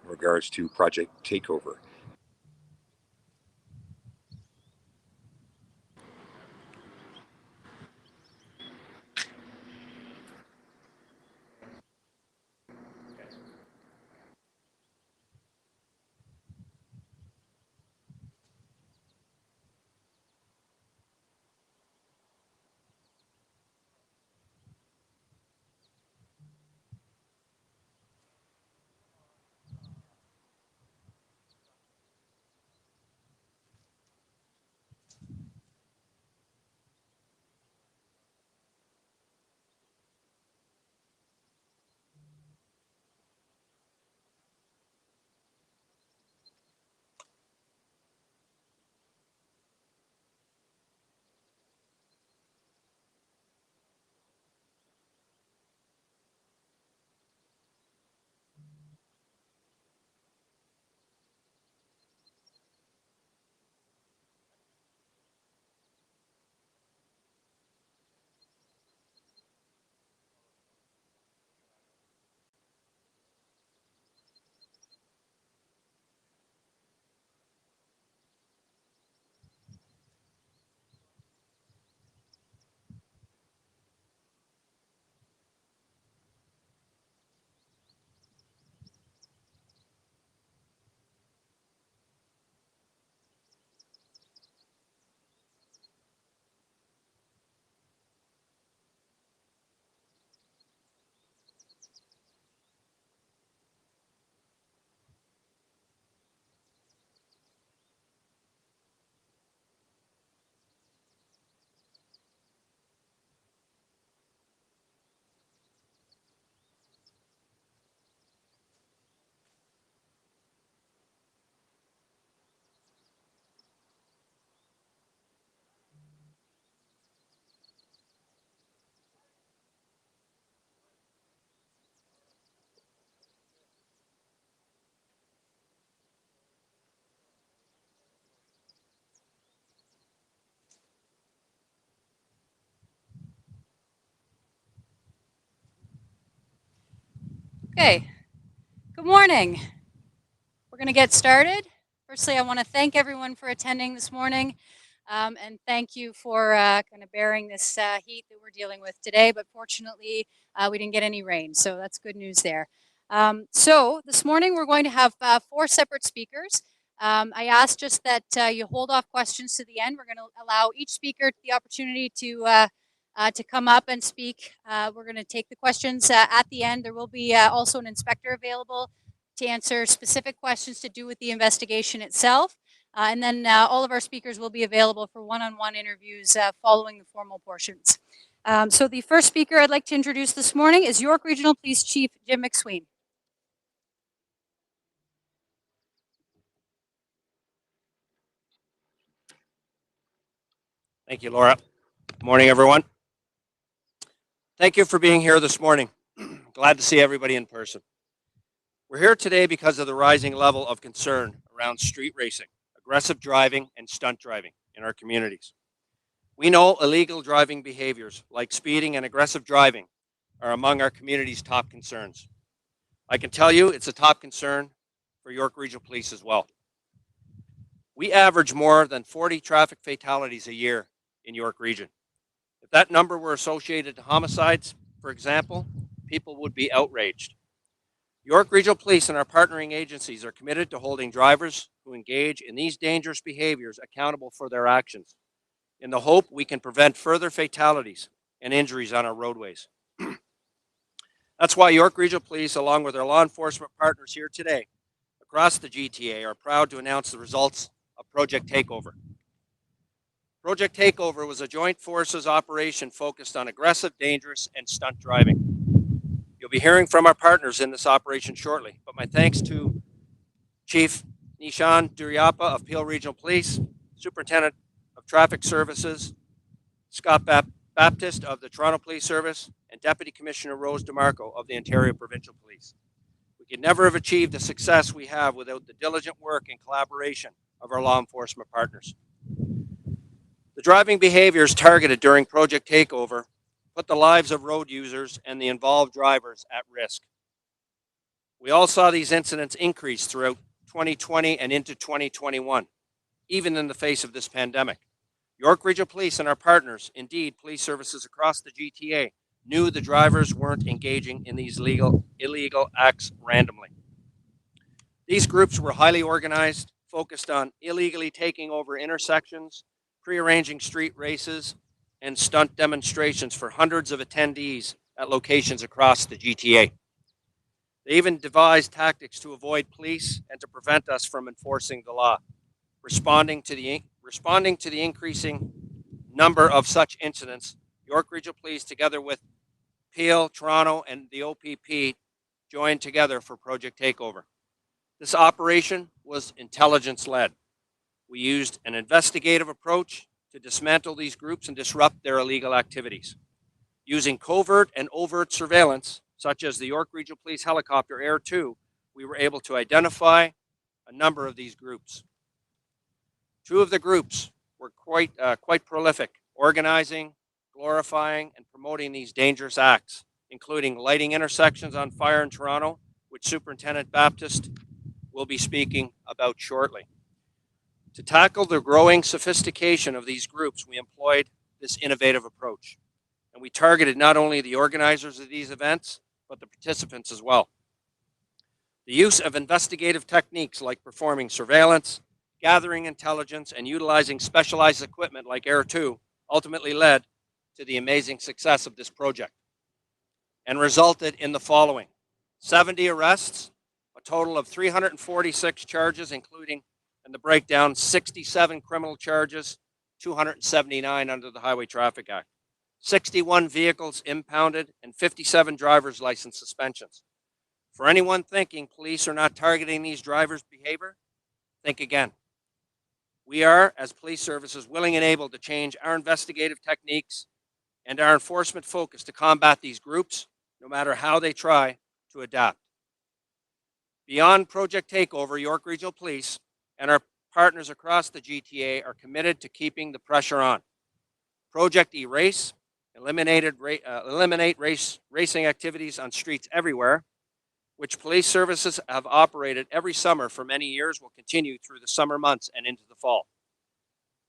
in regards to Project TakeOver. Okay, good morning. We're going to get started. Firstly, I want to thank everyone for attending this morning, and thank you for kind of bearing this heat that we're dealing with today. But fortunately, we didn't get any rain, so that's good news there. So this morning, we're going to have 4 separate speakers. I asked just that you hold off questions to the end. We're going to allow each speaker the opportunity to come up and speak. We're going to take the questions at the end. There will be also an inspector available to answer specific questions to do with the investigation itself. And then all of our speakers will be available for one-on-one interviews following the formal portions. So the first speaker I'd like to introduce this morning is York Regional Police Chief Jim McSween. Thank you, Laura. Good morning, everyone. Thank you for being here this morning. Glad to see everybody in person. We're here today because of the rising level of concern around street racing, aggressive driving, and stunt driving in our communities. We know illegal driving behaviors like speeding and aggressive driving are among our community's top concerns. I can tell you it's a top concern for York Regional Police as well. We average more than 40 traffic fatalities a year in York Region. If that number were associated to homicides, for example, people would be outraged. York Regional Police and our partnering agencies are committed to holding drivers who engage in these dangerous behaviors accountable for their actions, in the hope we can prevent further fatalities and injuries on our roadways. That's why York Regional Police, along with our law enforcement partners here today across the GTA, are proud to announce the results of Project TakeOver. Project TakeOver was a joint forces operation focused on aggressive, dangerous, and stunt driving. You'll be hearing from our partners in this operation shortly, but my thanks to Chief Nishan Duryappa of Peel Regional Police, Superintendent of Traffic Services, Scott Baptist of the Toronto Police Service, and Deputy Commissioner Rose DeMarco of the Ontario Provincial Police. We could never have achieved the success we have without the diligent work and collaboration of our law enforcement partners. The driving behaviors targeted during Project TakeOver put the lives of road users and the involved drivers at risk. We all saw these incidents increase throughout 2020 and into 2021, even in the face of this pandemic. York Regional Police and our partners, indeed police services across the GTA, knew the drivers weren't engaging in these illegal acts randomly. These groups were highly organized, focused on illegally taking over intersections, prearranging street races, and stunt demonstrations for hundreds of attendees at locations across the GTA. They even devised tactics to avoid police and to prevent us from enforcing the law. Responding to the increasing number of such incidents, York Regional Police, together with Peel, Toronto, and the OPP, joined together for Project Takeover. This operation was intelligence-led. We used an investigative approach to dismantle these groups and disrupt their illegal activities. Using covert and overt surveillance, such as the York Regional Police helicopter Air 2, we were able to identify a number of these groups. Two of the groups were quite prolific, organizing, glorifying, and promoting these dangerous acts, including lighting intersections on fire in Toronto, which Superintendent Baptist will be speaking about shortly. To tackle the growing sophistication of these groups, we employed this innovative approach. And we targeted not only the organizers of these events, but the participants as well. The use of investigative techniques like performing surveillance, gathering intelligence, and utilizing specialized equipment like Air 2 ultimately led to the amazing success of this project and resulted in the following: 70 arrests, a total of 346 charges, including, in the breakdown, 67 criminal charges, 279 under the Highway Traffic Act, 61 vehicles impounded, and 57 driver's license suspensions. For anyone thinking police are not targeting these drivers' behavior, think again. We are, as police services, willing and able to change our investigative techniques and our enforcement focus to combat these groups, no matter how they try to adapt. Beyond Project Takeover, York Regional Police and our partners across the GTA are committed to keeping the pressure on. Project Erase, eliminate racing activities on streets everywhere, which police services have operated every summer for many years, will continue through the summer months and into the fall.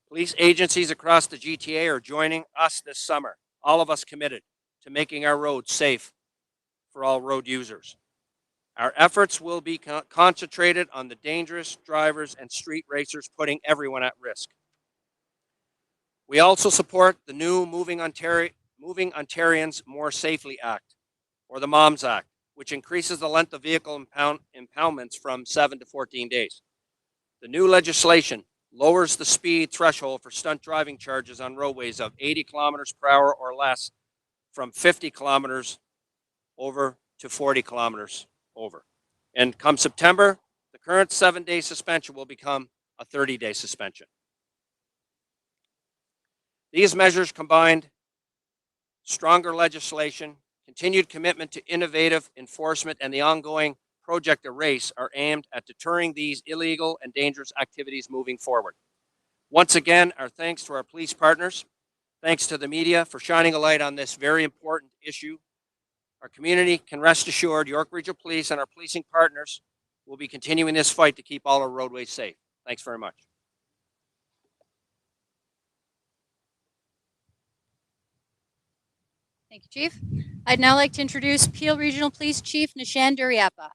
Police agencies across the GTA are joining us this summer, all of us committed to making our roads safe for all road users. Our efforts will be concentrated on the dangerous drivers and street racers, putting everyone at risk. We also support the new Moving Ontarians More Safely Act, or the MOMS Act, which increases the length of vehicle impoundments from 7 to 14 days. The new legislation lowers the speed threshold for stunt driving charges on roadways of 80 kilometers per hour or less from 50 kilometers over to 40 kilometers over. And come September, the current 7-day suspension will become a 30-day suspension. These measures combined stronger legislation, continued commitment to innovative enforcement, and the ongoing Project Erase are aimed at deterring these illegal and dangerous activities moving forward. Once again, our thanks to our police partners. Thanks to the media for shining a light on this very important issue. Our community can rest assured York Regional Police and our policing partners will be continuing this fight to keep all our roadways safe. Thanks very much. Thank you, Chief. I'd now like to introduce Peel Regional Police Chief Nishan Duriappa.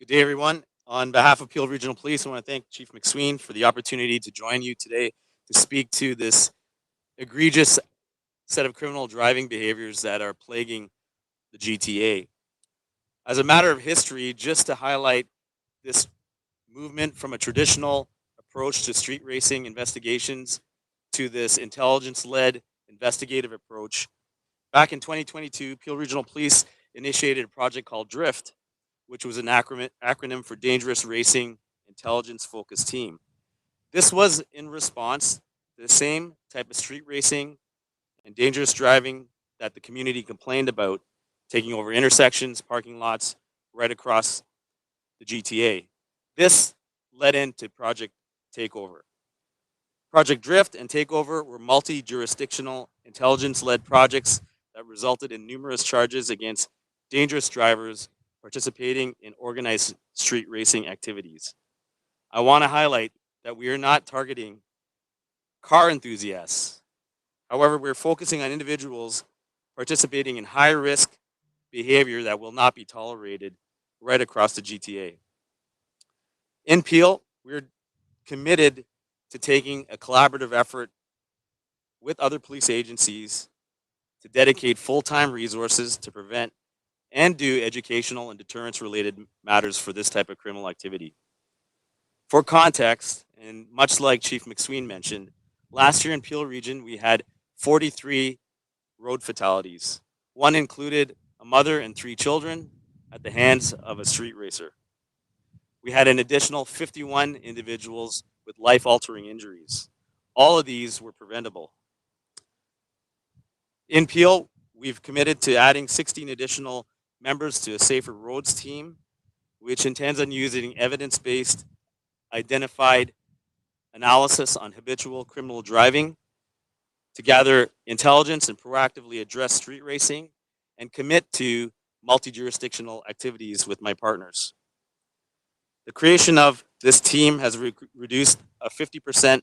Good day, everyone. On behalf of Peel Regional Police, I want to thank Chief McSween for the opportunity to join you today to speak to this egregious set of criminal driving behaviors that are plaguing the GTA. As a matter of history, just to highlight this movement from a traditional approach to street racing investigations to this intelligence-led investigative approach, back in 2022, Peel Regional Police initiated a project called DRIFT, which was an acronym for Dangerous Racing Intelligence Focused Team. This was in response to the same type of street racing and dangerous driving that the community complained about, taking over intersections, parking lots, right across the GTA. This led into Project Takeover. Project Drift and TakeOver were multi-jurisdictional, intelligence-led projects that resulted in numerous charges against dangerous drivers participating in organized street racing activities. I want to highlight that we are not targeting car enthusiasts. However, we're focusing on individuals participating in high-risk behavior that will not be tolerated right across the GTA. In Peel, we're committed to taking a collaborative effort with other police agencies to dedicate full-time resources to prevent and do educational and deterrence-related matters for this type of criminal activity. For context, and much like Chief McSween mentioned, last year in Peel Region, we had 43 road fatalities. One included a mother and 3 children at the hands of a street racer. We had an additional 51 individuals with life-altering injuries. All of these were preventable. In Peel, we've committed to adding 16 additional members to a Safer Roads team, which intends on using evidence-based identified analysis on habitual criminal driving to gather intelligence and proactively address street racing and commit to multi-jurisdictional activities with my partners. The creation of this team has reduced a 50%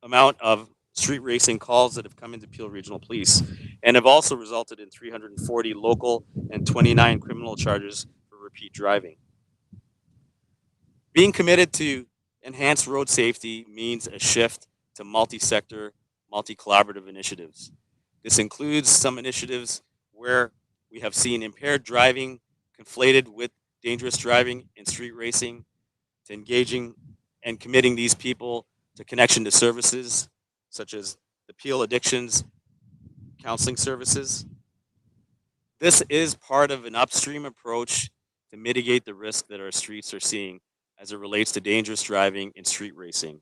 amount of street racing calls that have come into Peel Regional Police and have also resulted in 340 local and 29 criminal charges for repeat driving. Being committed to enhanced road safety means a shift to multi-sector, multi-collaborative initiatives. This includes some initiatives where we have seen impaired driving conflated with dangerous driving in street racing, to engaging and committing these people to connection to services such as the Peel Addictions Counseling Services. This is part of an upstream approach to mitigate the risk that our streets are seeing as it relates to dangerous driving and street racing.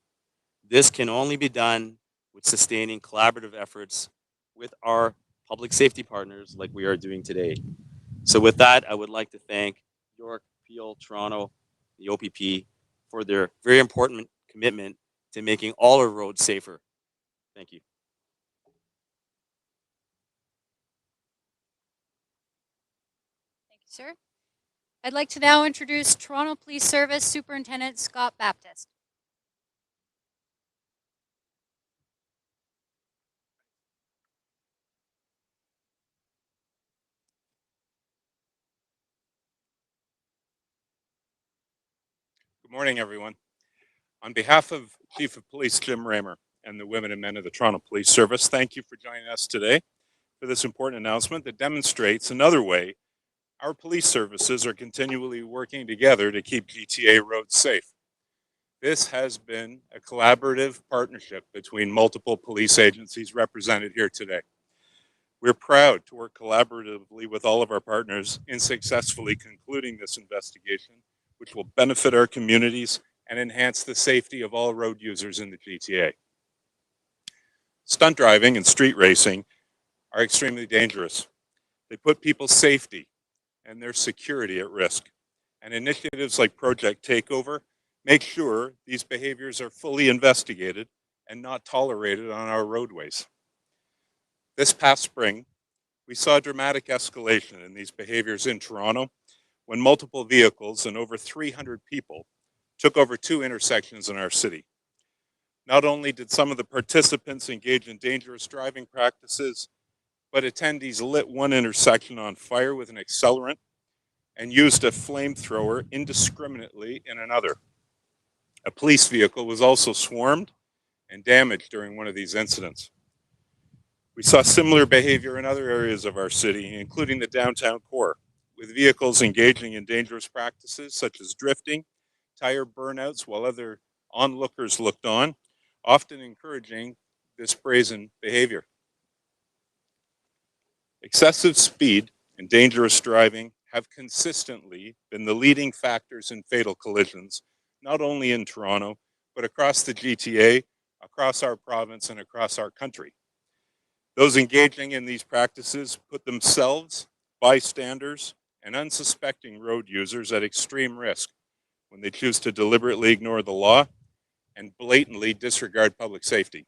This can only be done with sustaining collaborative efforts with our public safety partners like we are doing today. So with that, I would like to thank York, Peel, Toronto, the OPP for their very important commitment to making all our roads safer. Thank you. Thank you, sir. I'd like to now introduce Toronto Police Service Superintendent Scott Baptist. Good morning, everyone. On behalf of Chief of Police Jim Raymer and the women and men of the Toronto Police Service, thank you for joining us today for this important announcement that demonstrates another way our police services are continually working together to keep GTA roads safe. This has been a collaborative partnership between multiple police agencies represented here today. We're proud to work collaboratively with all of our partners in successfully concluding this investigation, which will benefit our communities and enhance the safety of all road users in the GTA. Stunt driving and street racing are extremely dangerous. They put people's safety and their security at risk. And initiatives like Project TakeOver make sure these behaviors are fully investigated and not tolerated on our roadways. This past spring, we saw a dramatic escalation in these behaviors in Toronto when multiple vehicles and over 300 people took over 2 intersections in our city. Not only did some of the participants engage in dangerous driving practices, but attendees lit one intersection on fire with an accelerant and used a flamethrower indiscriminately in another. A police vehicle was also swarmed and damaged during one of these incidents. We saw similar behavior in other areas of our city, including the downtown core, with vehicles engaging in dangerous practices such as drifting, tire burnouts while other onlookers looked on, often encouraging this brazen behavior. Excessive speed and dangerous driving have consistently been the leading factors in fatal collisions, not only in Toronto, but across the GTA, across our province, and across our country. Those engaging in these practices put themselves, bystanders, and unsuspecting road users at extreme risk when they choose to deliberately ignore the law and blatantly disregard public safety.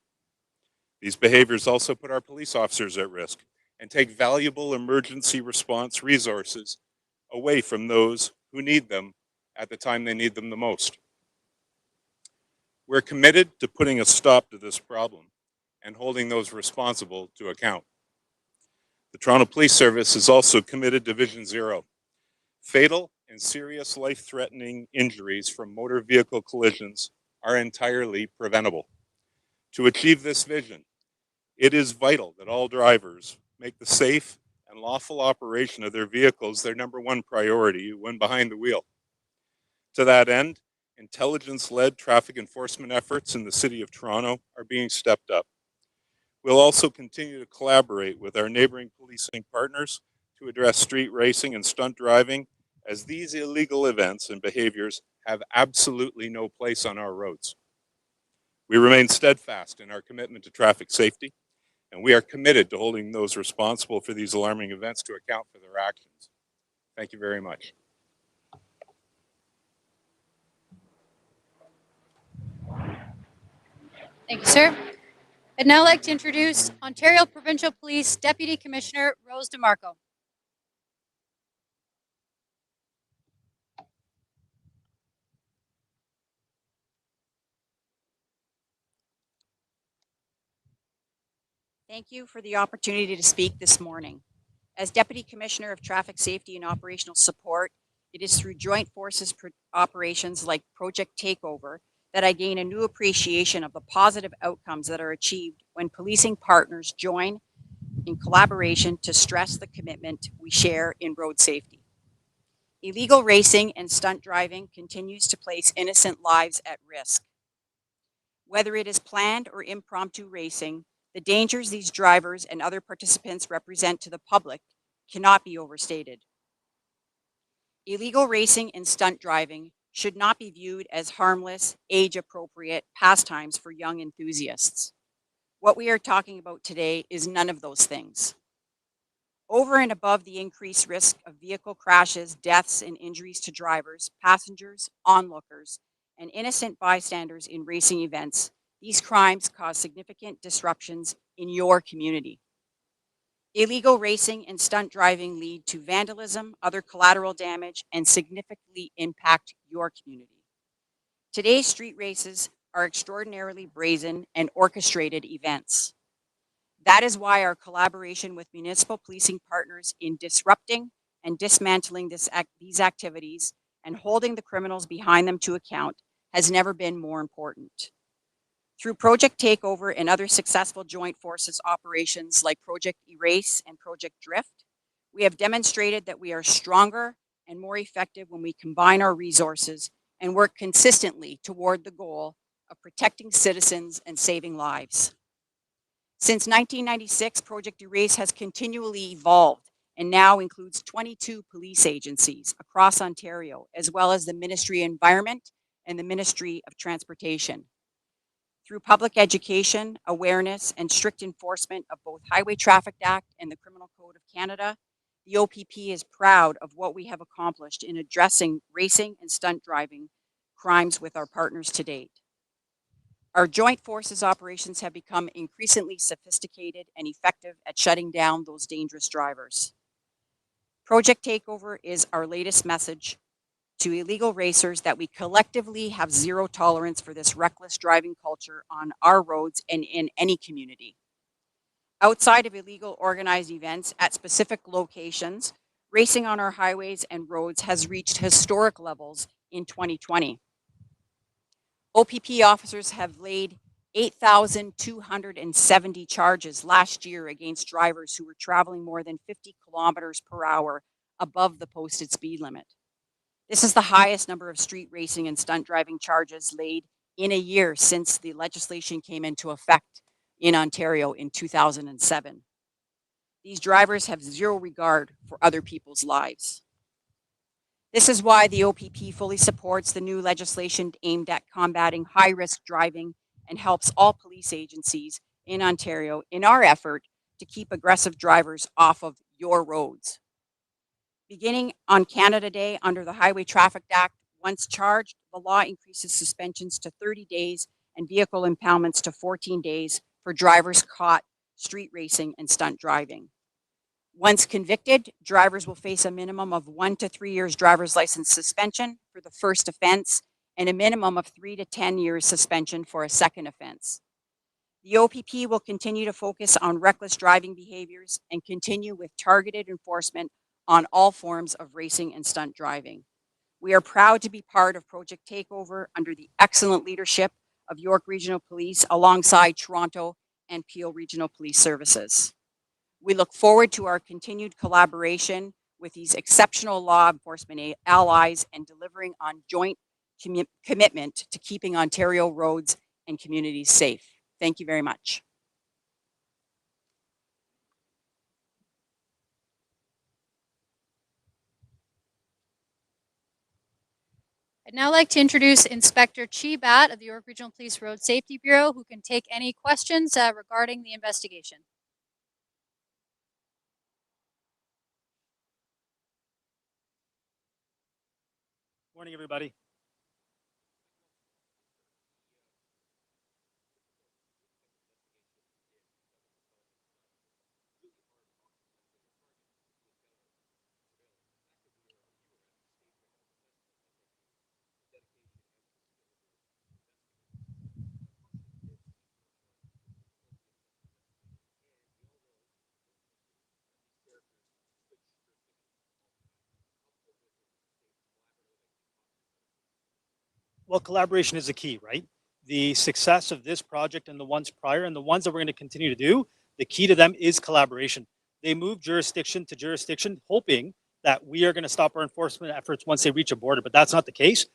These behaviors also put our police officers at risk and take valuable emergency response resources away from those who need them at the time they need them the most. We're committed to putting a stop to this problem and holding those responsible to account. The Toronto Police Service is also committed to Vision Zero. Fatal and serious life-threatening injuries from motor vehicle collisions are entirely preventable. To achieve this vision, it is vital that all drivers make the safe and lawful operation of their vehicles their number one priority when behind the wheel. To that end, intelligence-led traffic enforcement efforts in the City of Toronto are being stepped up. We'll also continue to collaborate with our neighboring policing partners to address street racing and stunt driving, as these illegal events and behaviors have absolutely no place on our roads. We remain steadfast in our commitment to traffic safety, and we are committed to holding those responsible for these alarming events to account for their actions. Thank you very much. Thank you, sir. I'd now like to introduce Ontario Provincial Police Deputy Commissioner Rose DeMarco. Thank you for the opportunity to speak this morning. As Deputy Commissioner of Traffic Safety and Operational Support, it is through joint forces operations like Project TakeOver that I gain a new appreciation of the positive outcomes that are achieved when policing partners join in collaboration to stress the commitment we share in road safety. Illegal racing and stunt driving continues to place innocent lives at risk. Whether it is planned or impromptu racing, the dangers these drivers and other participants represent to the public cannot be overstated. Illegal racing and stunt driving should not be viewed as harmless, age-appropriate pastimes for young enthusiasts. What we are talking about today is none of those things. Over and above the increased risk of vehicle crashes, deaths, and injuries to drivers, passengers, onlookers, and innocent bystanders in racing events, these crimes cause significant disruptions in your community. Illegal racing and stunt driving lead to vandalism, other collateral damage, and significantly impact your community. Today's street races are extraordinarily brazen and orchestrated events. That is why our collaboration with municipal policing partners in disrupting and dismantling these activities and holding the criminals behind them to account has never been more important. Through Project TakeOver and other successful joint forces operations like Project Erase and Project Drift, we have demonstrated that we are stronger and more effective when we combine our resources and work consistently toward the goal of protecting citizens and saving lives. Since 1996, Project Erase has continually evolved and now includes 22 police agencies across Ontario, as well as the Ministry of Environment and the Ministry of Transportation. Through public education, awareness, and strict enforcement of both Highway Traffic Act and the Criminal Code of Canada, the OPP is proud of what we have accomplished in addressing racing and stunt driving crimes with our partners to date. Our joint forces operations have become increasingly sophisticated and effective at shutting down those dangerous drivers. Project TakeOver is our latest message to illegal racers that we collectively have zero tolerance for this reckless driving culture on our roads and in any community. Outside of illegal organized events at specific locations, racing on our highways and roads has reached historic levels in 2020. OPP officers have laid 8,270 charges last year against drivers who were traveling more than 50 kilometers per hour above the posted speed limit. This is the highest number of street racing and stunt driving charges laid in a year since the legislation came into effect in Ontario in 2007. These drivers have zero regard for other people's lives. This is why the OPP fully supports the new legislation aimed at combating high-risk driving and helps all police agencies in Ontario in our effort to keep aggressive drivers off of your roads. Beginning on Canada Day under the Highway Traffic Act, once charged, the law increases suspensions to 30 days and vehicle impoundments to 14 days for drivers caught street racing and stunt driving. Once convicted, drivers will face a minimum of 1 to 3 years driver's license suspension for the first offense and a minimum of 3 to 10 years suspension for a second offense. The OPP will continue to focus on reckless driving behaviors and continue with targeted enforcement on all forms of racing and stunt driving. We are proud to be part of Project TakeOver under the excellent leadership of York Regional Police alongside Toronto and Peel Regional Police Services. We look forward to our continued collaboration with these exceptional law enforcement allies and delivering on joint commitment to keeping Ontario roads and communities safe. Thank you very much. I'd now like to introduce Inspector Chi Bat of the York Regional Police Road Safety Bureau, who can take any questions regarding the investigation. Morning, everybody. Well, collaboration is the key, right? The success of this project and the ones prior and the ones that we're going to continue to do, the key to them is collaboration. They move jurisdiction to jurisdiction, hoping that we are going to stop our enforcement efforts once they reach a border, but that's not the case.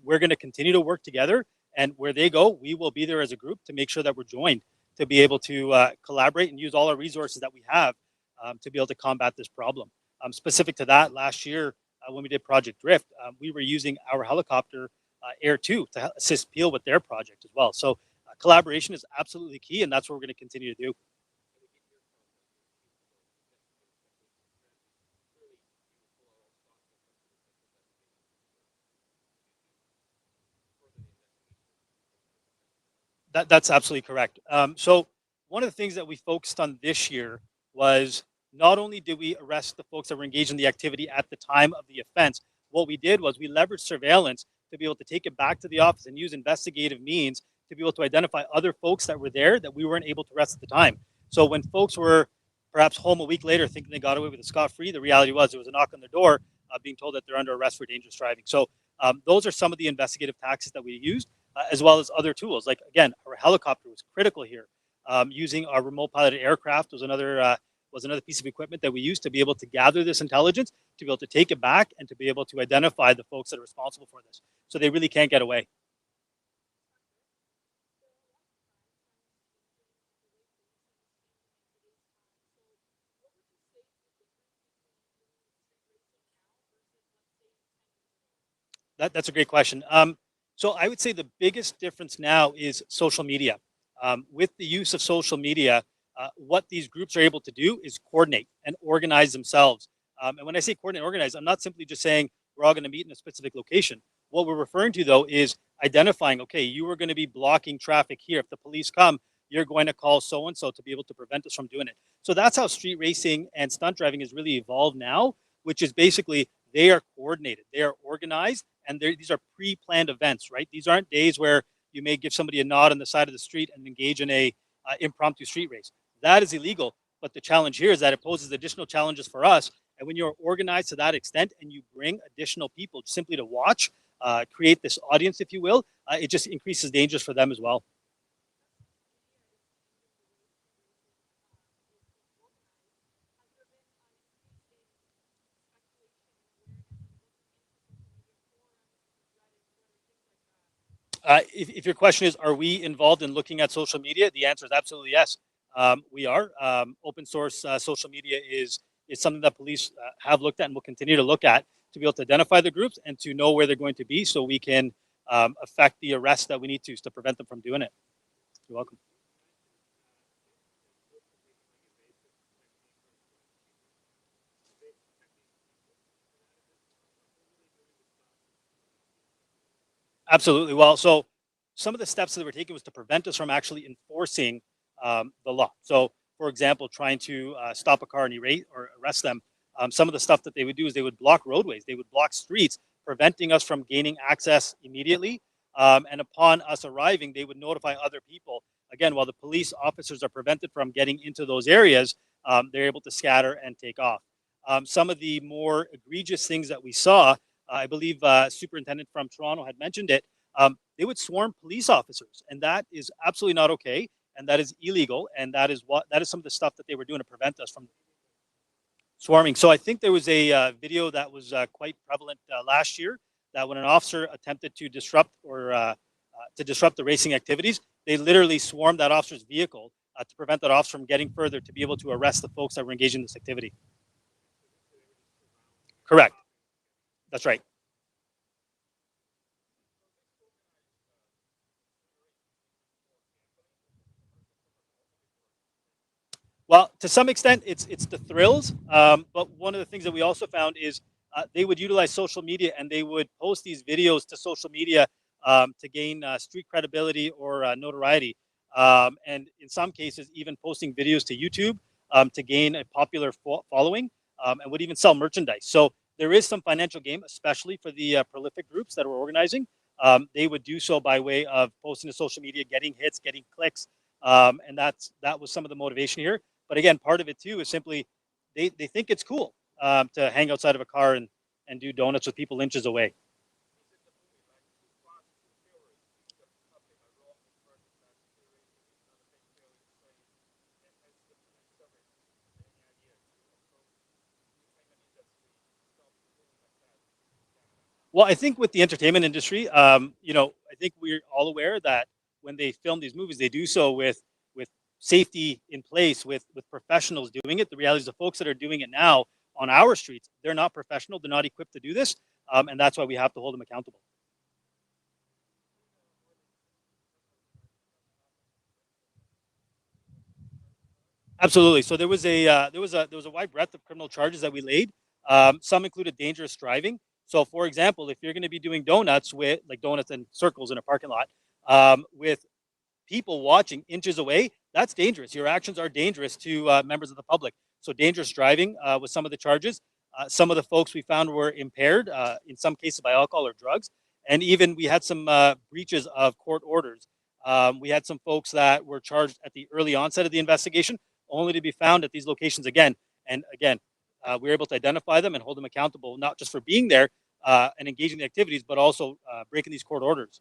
We're going to continue to work together, and where they go, we will be there as a group to make sure that we're joined to be able to collaborate and use all our resources that we have to be able to combat this problem. Specific to that, last year when we did Project Drift, we were using our helicopter Air 2 to assist Peel with their project as well. So collaboration is absolutely key, and that's what we're going to continue to do. That's absolutely correct. So one of the things that we focused on this year was not only did we arrest the folks that were engaged in the activity at the time of the offense, what we did was we leveraged surveillance to be able to take it back to the office and use investigative means to be able to identify other folks that were there that we weren't able to arrest at the time. So when folks were perhaps home a week later thinking they got away with a scot-free, the reality was there was a knock on their door being told that they're under arrest for dangerous driving. So those are some of the investigative tactics that we used, as well as other tools. Like, again, our helicopter was critical here. Using our remote piloted aircraft was another piece of equipment that we used to be able to gather this intelligence, to be able to take it back, and to be able to identify the folks that are responsible for this. So they really can't get away. That's a great question. So I would say the biggest difference now is social media. With the use of social media, what these groups are able to do is coordinate and organize themselves. And when I say coordinate and organize, I'm not simply just saying we're all going to meet in a specific location. What we're referring to, though, is identifying, okay, you are going to be blocking traffic here. If the police come, you're going to call so-and-so to be able to prevent us from doing it. So that's how street racing and stunt driving has really evolved now, which is basically they are coordinated, they are organized, and these are pre-planned events, right? These aren't days where you may give somebody a nod on the side of the street and engage in a impromptu street race. That is illegal. But the challenge here is that it poses additional challenges for us. And when you're organized to that extent and you bring additional people simply to watch, create this audience, if you will, it just increases dangers for them as well. If your question is, are we involved in looking at social media? The answer is absolutely yes. We are. Open source social media is something that police have looked at and will continue to look at to be able to identify the groups and to know where they're going to be so we can affect the arrest that we need to prevent them from doing it. You're welcome. Absolutely. Well, so some of the steps that were taken was to prevent us from actually enforcing the law. So, for example, trying to stop a car and arrest them. Some of the stuff that they would do is they would block roadways, they would block streets, preventing us from gaining access immediately. And upon us arriving, they would notify other people. Again, while the police officers are prevented from getting into those areas, they're able to scatter and take off. Some of the more egregious things that we saw, I believe Superintendent from Toronto had mentioned it, they would swarm police officers, and that is absolutely not okay, and that is illegal, and that is some of the stuff that they were doing to prevent us from swarming. So I think there was a video that was quite prevalent last year, that when an officer attempted to disrupt the racing activities, they literally swarmed that officer's vehicle to prevent that officer from getting further to be able to arrest the folks that were engaged in this activity. Correct. That's right. Well, to some extent, it's the thrills. But one of the things that we also found is they would utilize social media, and they would post these videos to social media to gain street credibility or notoriety. And in some cases, even posting videos to YouTube to gain a popular following, and would even sell merchandise. So there is some financial game, especially for the prolific groups that are organizing. They would do so by way of posting to social media, getting hits, getting clicks, and that was some of the motivation here. But again, part of it too is simply they think it's cool to hang outside of a car and do donuts with people inches away. Well, I think with the entertainment industry, I think we're all aware that when they film these movies, they do so with safety in place, with professionals doing it. The reality is, the folks that are doing it now on our streets, they're not professional, they're not equipped to do this, and that's why we have to hold them accountable. Absolutely. So there was a wide breadth of criminal charges that we laid. Some included dangerous driving. So, for example, if you're going to be doing donuts with like donuts and circles in a parking lot with people watching inches away, that's dangerous. Your actions are dangerous to members of the public. So, dangerous driving was some of the charges. Some of the folks we found were impaired, in some cases by alcohol or drugs, and even we had some breaches of court orders. We had some folks that were charged at the early onset of the investigation, only to be found at these locations again. And again, we were able to identify them and hold them accountable, not just for being there and engaging in the activities, but also breaking these court orders.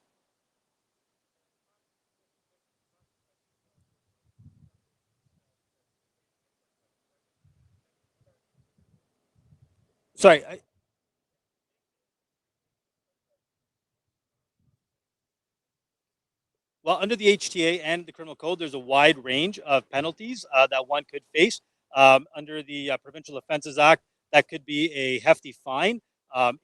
Sorry. Well, under the HTA and the criminal code, there's a wide range of penalties that one could face. Under the Provincial Offences Act, that could be a hefty fine.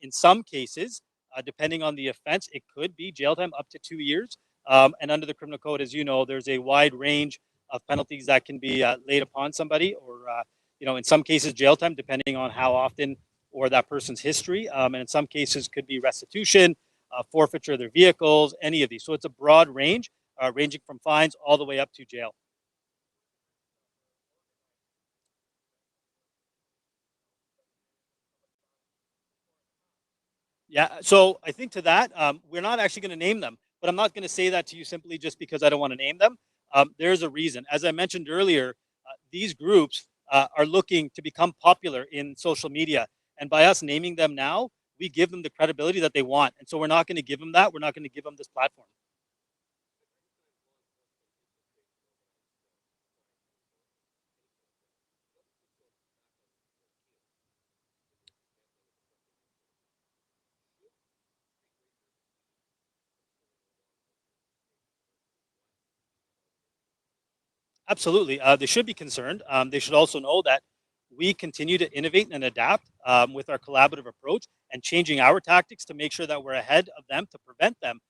In some cases, depending on the offense, it could be jail time up to 2 years. And under the criminal code, as you know, there's a wide range of penalties that can be laid upon somebody, or in some cases, jail time, depending on how often or that person's history. And in some cases, could be restitution, forfeiture of their vehicles, any of these. So it's a broad range, ranging from fines all the way up to jail. Yeah. So I think to that, we're not actually going to name them, but I'm not going to say that to you simply just because I don't want to name them. There's a reason. As I mentioned earlier, these groups are looking to become popular in social media. And by us naming them now, we give them the credibility that they want. And so we're not going to give them that. We're not going to give them this platform. Absolutely. They should be concerned. They should also know that we continue to innovate and adapt with our collaborative approach and changing our tactics to make sure that we're ahead of them to prevent them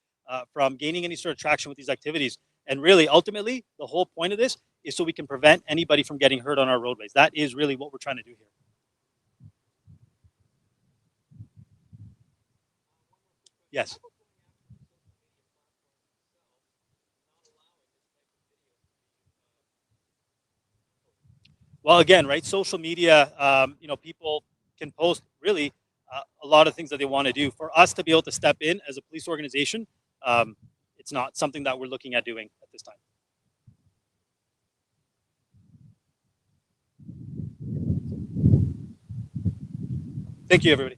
from gaining any sort of traction with these activities. And really, ultimately, the whole point of this is so we can prevent anybody from getting hurt on our roadways. That is really what we're trying to do here. Yes. Well, again, right, social media, people can post really a lot of things that they want to do. For us to be able to step in as a police organization, it's not something that we're looking at doing at this time. Thank you, everybody.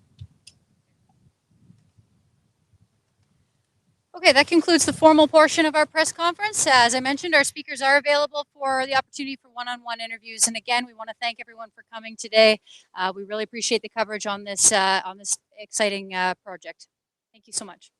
Okay, that concludes the formal portion of our press conference. As I mentioned, our speakers are available for the opportunity for one-on-one interviews. And again, we want to thank everyone for coming today. We really appreciate the coverage on this exciting project. Thank you so much.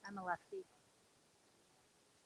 I'm a lefty.